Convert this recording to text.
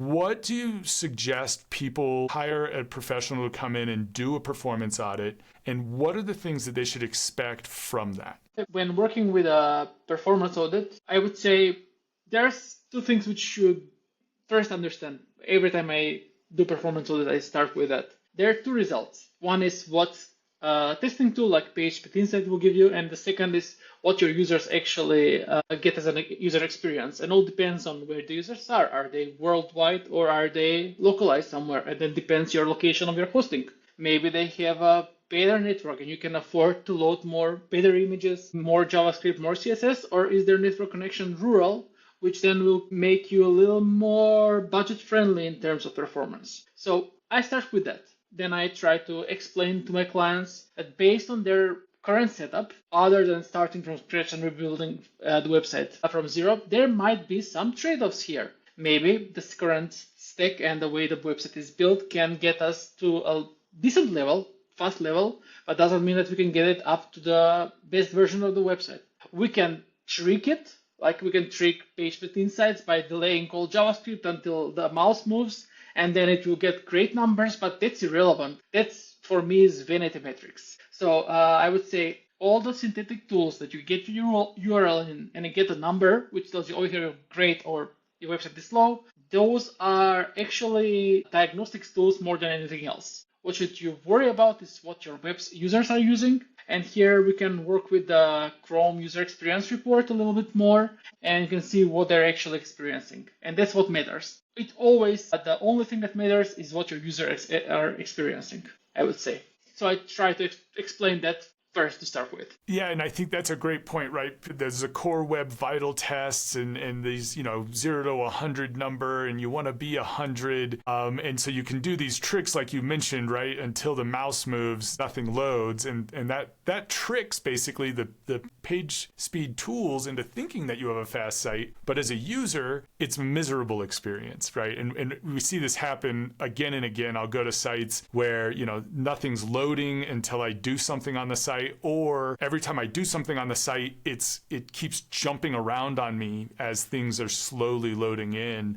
What do you suggest people hire a professional to come in and do a performance audit? And what are the things that they should expect from that? When working with a performance audit, I would say there's two things which should first understand. Every time I do performance audit, I start with that. There are two results. One is what testing tool like PageSpeed Insight will give you, and the second is what your users actually get as a user experience. And all depends on where the users are. Are they worldwide or are they localized somewhere? And then depends your location of your hosting. Maybe they have a better network and you can afford to load more better images, more JavaScript, more CSS, or is their network connection rural, which then will make you a little more budget friendly in terms of performance. So I start with that. Then I try to explain to my clients that based on their current setup, other than starting from scratch and rebuilding the website from zero, there might be some trade-offs here. Maybe this current stack and the way the website is built can get us to a decent level, fast level, but doesn't mean that we can get it up to the best version of the website. We can trick it, like we can trick PageSpeed Insights by delaying all JavaScript until the mouse moves, and then it will get great numbers, but that's irrelevant. That's, for me, is vanity metrics. So I would say all the synthetic tools that you get your URL in and you get a number, which tells you, oh, you're great or your website is slow, those are actually diagnostics tools more than anything else. What should you worry about is what your web users are using. And here we can work with the Chrome user experience report a little bit more, and you can see what they're actually experiencing. And that's what matters. It always, the only thing that matters is what your users are experiencing, I would say. So I try to explain that first to start with. Yeah, and I think that's a great point, right? There's a core web vital tests and these, 0 to 100 number, and you want to be 100. And so you can do these tricks like you mentioned, right? Until the mouse moves, nothing loads. And that tricks basically the PageSpeed tools into thinking that you have a fast site. But as a user, it's a miserable experience, right? And we see this happen again and again. I'll go to sites where, nothing's loading until I do something on the site. Or every time I do something on the site, it keeps jumping around on me as things are slowly loading in.